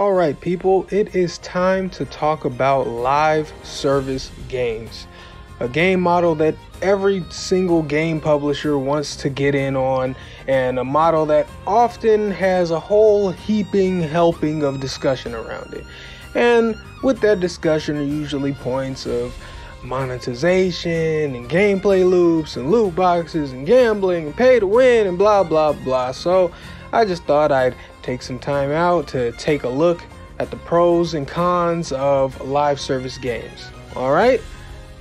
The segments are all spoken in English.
Alright people, it is time to talk about live service games. A game model that every single game publisher wants to get in on, and a model that often has a whole helping of discussion around it. And with that discussion are usually points of monetization and gameplay loops and loot boxes and gambling and pay to win and blah blah blah. So I just thought I'd take some time out to take a look at the pros and cons of live service games. Alright,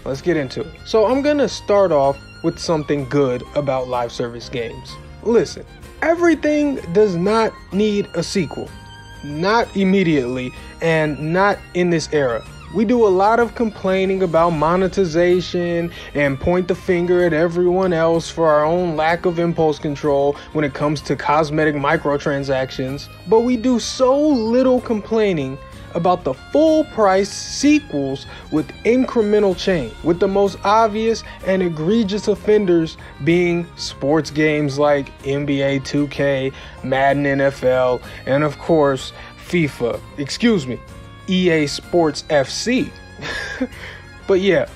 let's get into it. So I'm gonna start off with something good about live service games. Listen, everything does not need a sequel. Not immediately, and not in this era. We do a lot of complaining about monetization and point the finger at everyone else for our own lack of impulse control when it comes to cosmetic microtransactions, but we do so little complaining about the full price sequels with incremental change, with the most obvious and egregious offenders being sports games like NBA 2K, Madden NFL, and of course EA Sports FC. But yeah,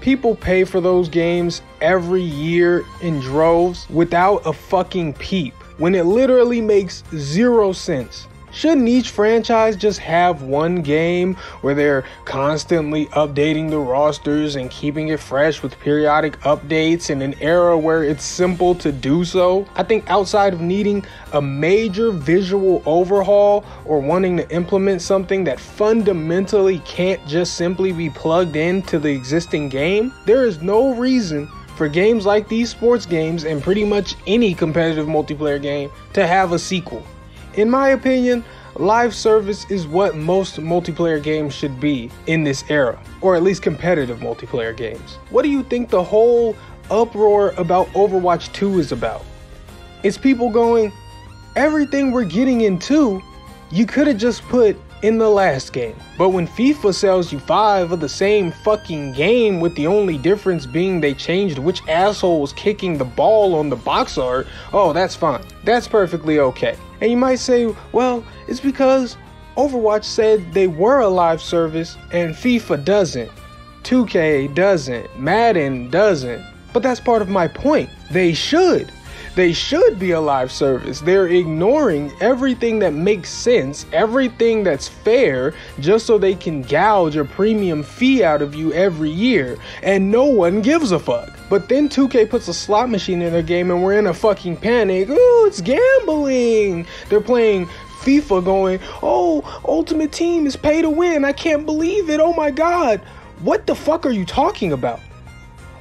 people pay for those games every year in droves without a fucking peep, when it literally makes 0 sense. Shouldn't each franchise just have one game where they're constantly updating the rosters and keeping it fresh with periodic updates in an era where it's simple to do so? I think outside of needing a major visual overhaul or wanting to implement something that fundamentally can't just simply be plugged into the existing game, there is no reason for games like these sports games and pretty much any competitive multiplayer game to have a sequel. In my opinion, live service is what most multiplayer games should be in this era, or at least competitive multiplayer games. What do you think the whole uproar about Overwatch 2 is about? It's people going, everything we're getting in 2, you could have just put in the last game. But when FIFA sells you 5 of the same fucking game, with the only difference being they changed which asshole was kicking the ball on the box art, oh, that's fine. That's perfectly okay. And you might say, well, it's because Overwatch said they were a live service and FIFA doesn't. 2K doesn't. Madden doesn't. But that's part of my point. They should. They should be a live service. They're ignoring everything that makes sense, everything that's fair, just so they can gouge a premium fee out of you every year, and no one gives a fuck. But then 2K puts a slot machine in their game and we're in a fucking panic. Ooh, it's gambling. They're playing FIFA going, oh, Ultimate Team is pay to win. I can't believe it. Oh my God. What the fuck are you talking about?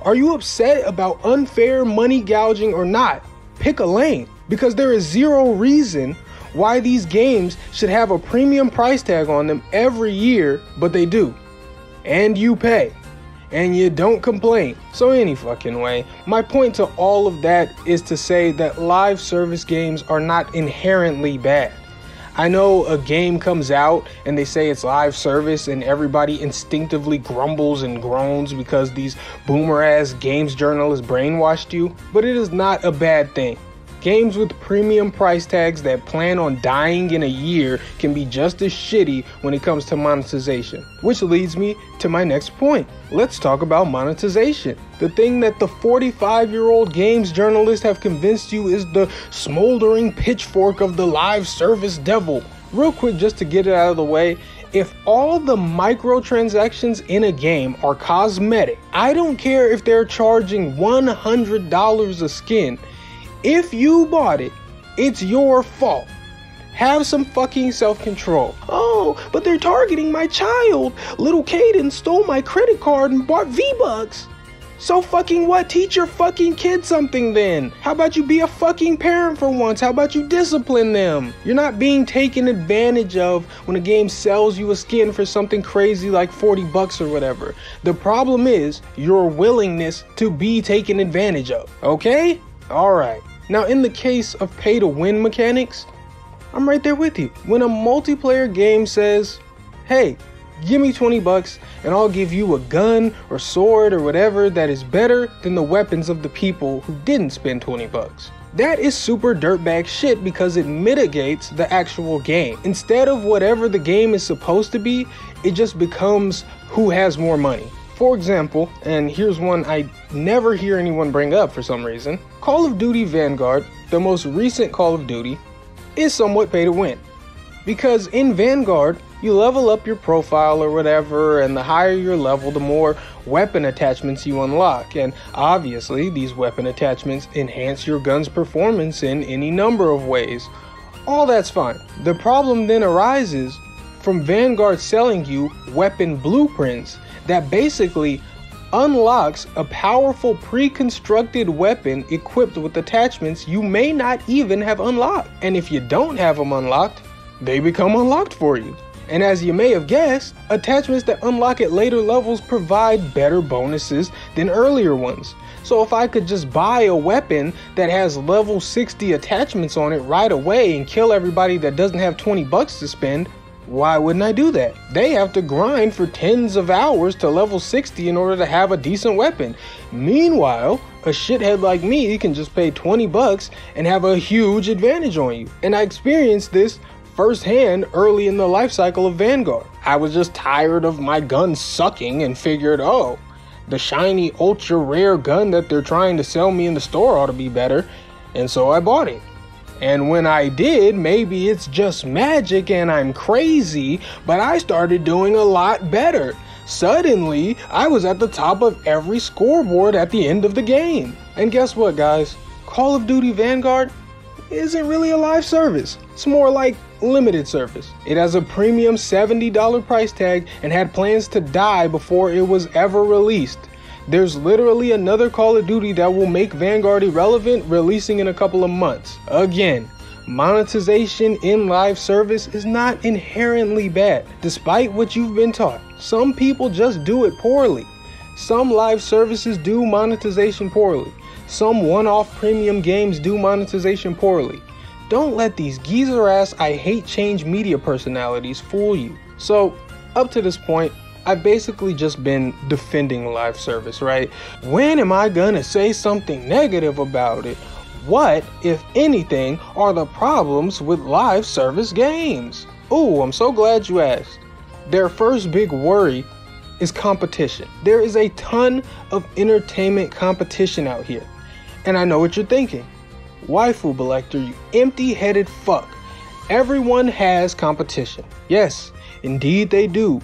Are you upset about unfair money gouging or not? Pick a lane, because there is 0 reason why these games should have a premium price tag on them every year, but they do. And you pay. And you don't complain. So any fucking way, my point to all of that is to say that live service games are not inherently bad. I know a game comes out and they say it's live service and everybody instinctively grumbles and groans because these boomer ass games journalists brainwashed you, but it is not a bad thing. Games with premium price tags that plan on dying in a year can be just as shitty when it comes to monetization. Which leads me to my next point. Let's talk about monetization. The thing that the 45-year-old games journalists have convinced you is the smoldering pitchfork of the live service devil. Real quick, just to get it out of the way, if all the microtransactions in a game are cosmetic, I don't care if they're charging $100 a skin. If you bought it, it's your fault. Have some fucking self-control. Oh, but they're targeting my child. Little Caden stole my credit card and bought V-Bucks. So fucking what? Teach your fucking kid something then. How about you be a fucking parent for once? How about you discipline them? You're not being taken advantage of when a game sells you a skin for something crazy like 40 bucks or whatever. The problem is your willingness to be taken advantage of. Okay? Alright. Now in the case of pay to win mechanics, I'm right there with you. When a multiplayer game says, hey, give me 20 bucks and I'll give you a gun or sword or whatever that is better than the weapons of the people who didn't spend 20 bucks. That is super dirtbag shit because it mitigates the actual game. Instead of whatever the game is supposed to be, it just becomes who has more money. For example, and here's one I never hear anyone bring up for some reason, Call of Duty Vanguard, the most recent Call of Duty, is somewhat pay to win. Because in Vanguard, you level up your profile or whatever, and the higher your level, the more weapon attachments you unlock. And obviously, these weapon attachments enhance your gun's performance in any number of ways. All that's fine. The problem then arises from Vanguard selling you weapon blueprints that basically unlocks a powerful pre-constructed weapon equipped with attachments you may not even have unlocked. And if you don't have them unlocked, they become unlocked for you. And as you may have guessed, attachments that unlock at later levels provide better bonuses than earlier ones. So if I could just buy a weapon that has level 60 attachments on it right away and kill everybody that doesn't have 20 bucks to spend, why wouldn't I do that? They have to grind for tens of hours to level 60 in order to have a decent weapon. Meanwhile, a shithead like me can just pay 20 bucks and have a huge advantage on you. And I experienced this firsthand early in the life cycle of Vanguard. I was just tired of my gun sucking and figured, oh, the shiny ultra rare gun that they're trying to sell me in the store ought to be better. And so I bought it. And when I did, maybe it's just magic and I'm crazy, but I started doing a lot better. Suddenly, I was at the top of every scoreboard at the end of the game. And guess what, guys? Call of Duty Vanguard isn't really a live service. It's more like limited service. It has a premium $70 price tag and had plans to die before it was ever released. There's literally another Call of Duty that will make Vanguard irrelevant, releasing in a couple of months. Again, monetization in live service is not inherently bad, despite what you've been taught. Some people just do it poorly. Some live services do monetization poorly. Some one-off premium games do monetization poorly. Don't let these geezer-ass I hate change media personalities fool you. So, up to this point, I've basically just been defending live service, right? When am I gonna say something negative about it? What, if anything, are the problems with live service games? Ooh, I'm so glad you asked. Their first big worry is competition. There is a ton of entertainment competition out here. And I know what you're thinking. Waifu Belector, you empty-headed fuck. Everyone has competition. Yes, indeed they do.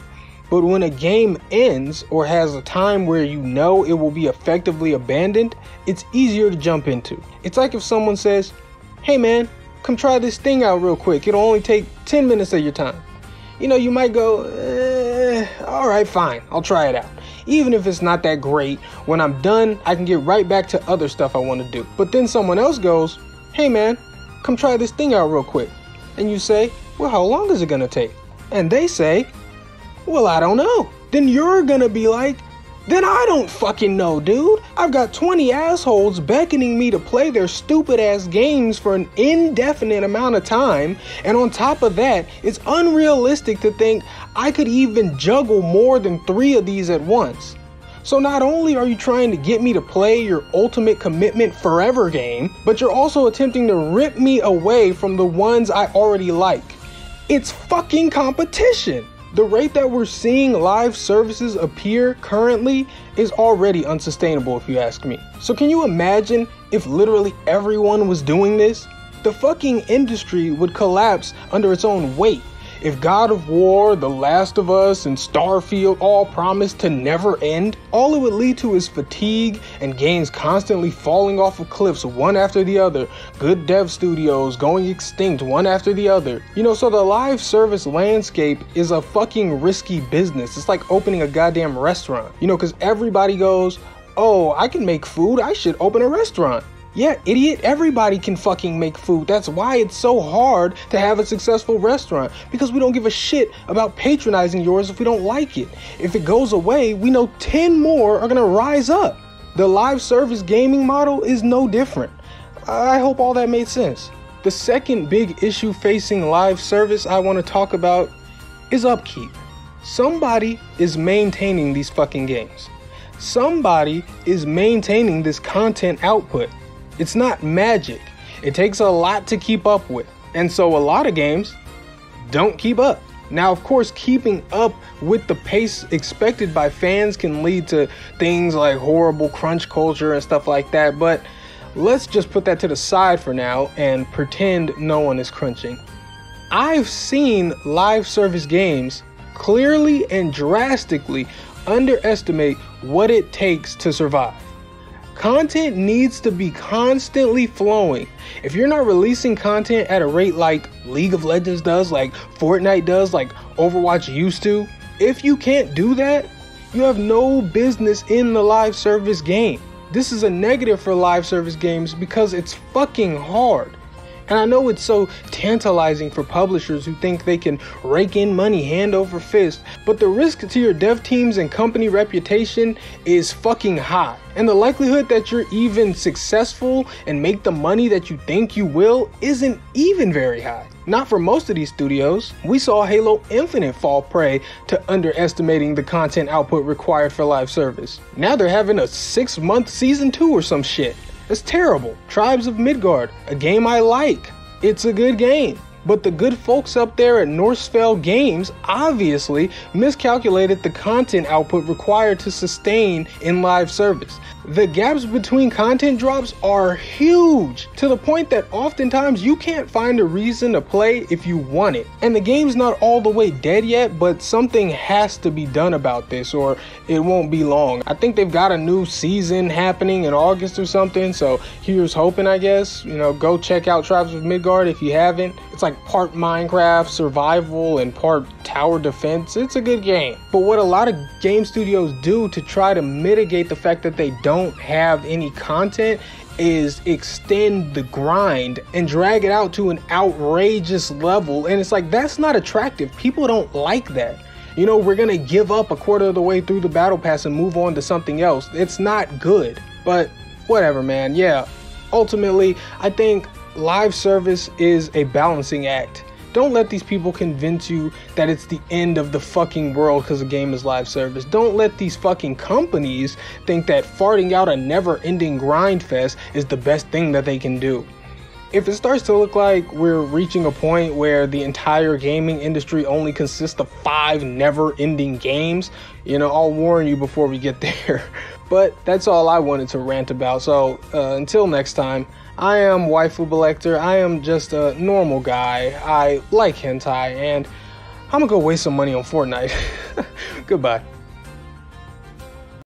But when a game ends or has a time where you know it will be effectively abandoned, it's easier to jump into. It's like if someone says, hey man, come try this thing out real quick. It'll only take 10 minutes of your time. You know, you might go, alright, fine, I'll try it out. Even if it's not that great, when I'm done, I can get right back to other stuff I want to do. But then someone else goes, hey man, come try this thing out real quick. And you say, well, how long is it gonna take? And they say, well, I don't know. Then you're gonna be like, then I don't fucking know, dude. I've got 20 assholes beckoning me to play their stupid ass games for an indefinite amount of time. And on top of that, it's unrealistic to think I could even juggle more than 3 of these at once. So not only are you trying to get me to play your ultimate commitment forever game, but you're also attempting to rip me away from the ones I already like. It's fucking competition. The rate that we're seeing live services appear currently is already unsustainable if you ask me. So can you imagine if literally everyone was doing this? The fucking industry would collapse under its own weight. If God of War, The Last of Us, and Starfield all promise to never end, all it would lead to is fatigue and games constantly falling off of cliffs one after the other, good dev studios going extinct one after the other. You know, so the live service landscape is a fucking risky business. It's like opening a goddamn restaurant, you know, because everybody goes, oh, I can make food, I should open a restaurant. Yeah, idiot, everybody can fucking make food. That's why it's so hard to have a successful restaurant, because we don't give a shit about patronizing yours if we don't like it. If it goes away, we know 10 more are gonna rise up. The live service gaming model is no different. I hope all that made sense. The second big issue facing live service I want to talk about is upkeep. Somebody is maintaining these fucking games. Somebody is maintaining this content output. It's not magic. It takes a lot to keep up with. And so a lot of games don't keep up. Now, of course, keeping up with the pace expected by fans can lead to things like horrible crunch culture and stuff like that, but let's just put that to the side for now and pretend no one is crunching. I've seen live service games clearly and drastically underestimate what it takes to survive. Content needs to be constantly flowing. If you're not releasing content at a rate like League of Legends does, like Fortnite does, like Overwatch used to, if you can't do that, you have no business in the live service game. This is a negative for live service games because it's fucking hard. And I know it's so tantalizing for publishers who think they can rake in money hand over fist, but the risk to your dev teams and company reputation is fucking high. And the likelihood that you're even successful and make the money that you think you will isn't even very high. Not for most of these studios. We saw Halo Infinite fall prey to underestimating the content output required for live service. Now they're having a 6-month season 2 or some shit. It's terrible. Tribes of Midgard, a game I like. It's a good game. But the good folks up there at Northfell Games obviously miscalculated the content output required to sustain in live service. The gaps between content drops are huge, to the point that oftentimes you can't find a reason to play if you want it. And the game's not all the way dead yet, but something has to be done about this or it won't be long. I think they've got a new season happening in August or something, so here's hoping, I guess. You know, go check out Tribes of Midgard if you haven't. It's like part Minecraft survival and part tower defense. It's a good game. But what a lot of game studios do to try to mitigate the fact that they don't have any content is extend the grind and drag it out to an outrageous level. And it's like, that's not attractive. People don't like that. You know, we're gonna give up a quarter of the way through the battle pass and move on to something else. It's not good. But whatever, man. Yeah, ultimately, I think live service is a balancing act. Don't let these people convince you that it's the end of the fucking world because the game is live service. Don't let these fucking companies think that farting out a never-ending grind fest is the best thing that they can do. If it starts to look like we're reaching a point where the entire gaming industry only consists of 5 never-ending games, you know, I'll warn you before we get there. But that's all I wanted to rant about. So until next time, I am Waifu Belector. I am just a normal guy. I like hentai, and I'm gonna go waste some money on Fortnite. Goodbye.